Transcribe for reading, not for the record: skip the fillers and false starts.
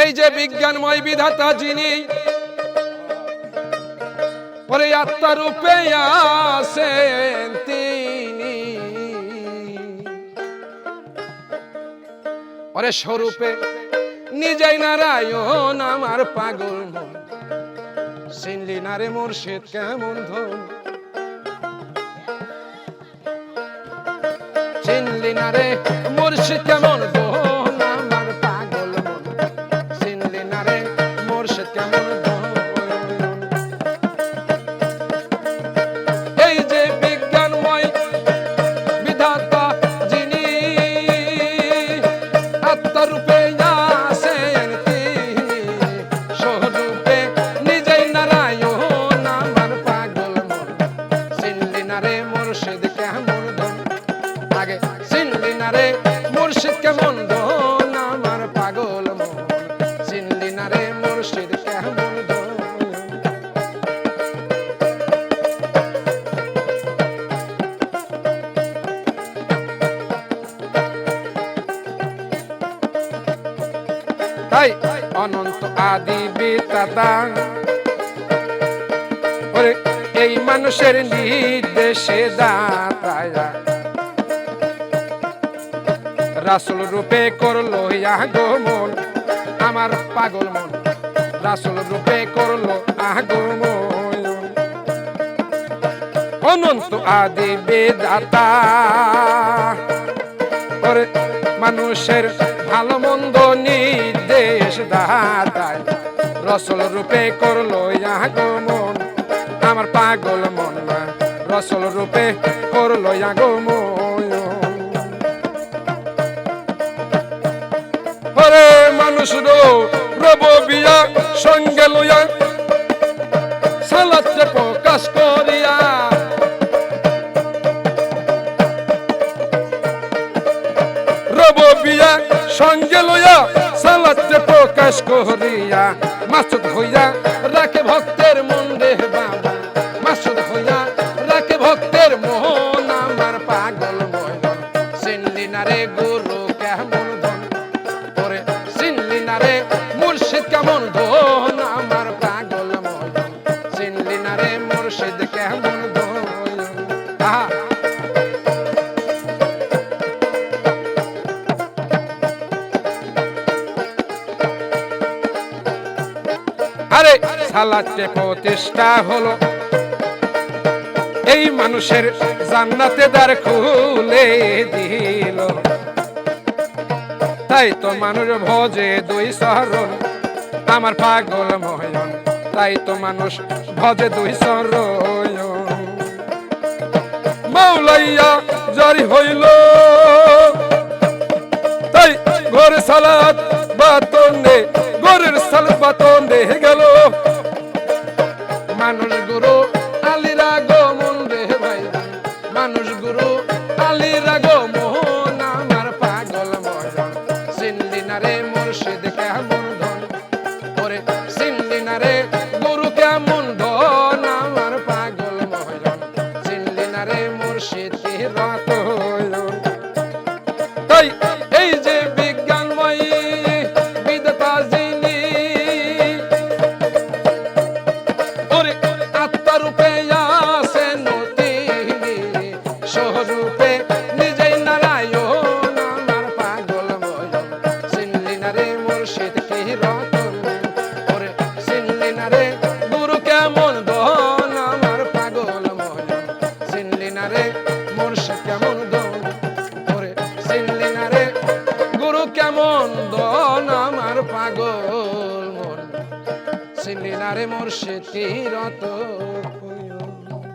এই যে বিজ্ঞানময় বিধাতা যিনি ওরে আত্মা রূপে আছেন তিনি, ওরে স্বরূপে নিজেই নারায়ণ আমার পাগল মন, চিনলি না রে মুর্শিদ কেমন ধন, চিনলি না রে মুর্শিদ কেমন ধন আমার পাগল মন, চিনলি না রে মুর্শিদ কেমন ধন। এই যে বিজ্ঞানময় বিধাতা যিনি আত্মরূপে আছেন তিনি, স্বরূপে নিজেই নারায়ণ আমার পাগল মন, চিনলি না রে মুর্শিদ কেমন ধন, আগে চিনলি না রে মুর্শিদ কেমন ধন আমার পাগল মন, চিনলি না রে মুর্শিদ কেমন ধন। তাই অনন্ত আদি বিধাতা ওরে এই মানুষের নির্দেশে দাতা রাসূল রূপে করলো আগমন আমার পাগল মন, রাসূল রূপে করলো আগমন। অনন্ত আদি বিধাতা ওরে মানুষের ভালো মন্দ নির্দেশ দাতায় রাসূল রূপে করলো আগমন আমার পাগল মন, রাসূল রূপে করলো আগমন। ওরে মানুষ রবিয়া সঙ্গে লইয়া সালাতে প্রকাশ করিয়া, রবিয়া সঙ্গে লইয়া সালাতে প্রকাশ করিয়া, মাসুদ হইয়া রাখে ভক্তের মন রে বাবা, মাসুদ হইয়া রাখে ভক্তের মন আমার পাগল মন, চিনলি না রে গুরু কেমন ধন, ওরে চিনলি না রে মুর্শিদ কেমন ধন আমার পাগল মন, চিনলি না রে মুর্শিদ কেমন ধন। আহা আরে সালাতে প্রতিষ্ঠা হলো এই মানুষের জান্নাতে দ্বার খুলে দিল, তাই তো মানুষ ভজে দুই চরণ আমার পাগল ময়ন, তাই তো মানুষ ভজে দুই চরণ। মাওলাইয়া জারি হইল তাই ঘরে সালাত বাতনে, ঘরের সালাত বাতনে গেল মানুষ গুরু আলীর আগমন রে ভাই, মানুষ গুরু আলীর আগমন আমার পাগল ময়ন, চিনলি না রে মুর্শিদ কেমন ধন, ওরে চিনলি না রে গুরু কেমন ধন আমার পাগল ময়ন, চিনলি না রে মুর্শিদ রতন। তাই এই যে বিজ্ঞানময় বিধাতা যিনি ওরে আত্মারূপে আছেন তিনি, স্বরূপে নিজেই নারায়ণ আমার পাগল ময়ন, চিনলি না রে মুর্শিদ কি রতন, ওরে চিনলি না রে গুরু কেমন ধন আমার পাগল ময়ন, চিনলি না রে মুর্শিদ কেমন ধন, ওরে চিনলি না রে গুরু কেমন ধন আমার পাগল মন, চিনলি না রে মুর্শিদ কি রতন।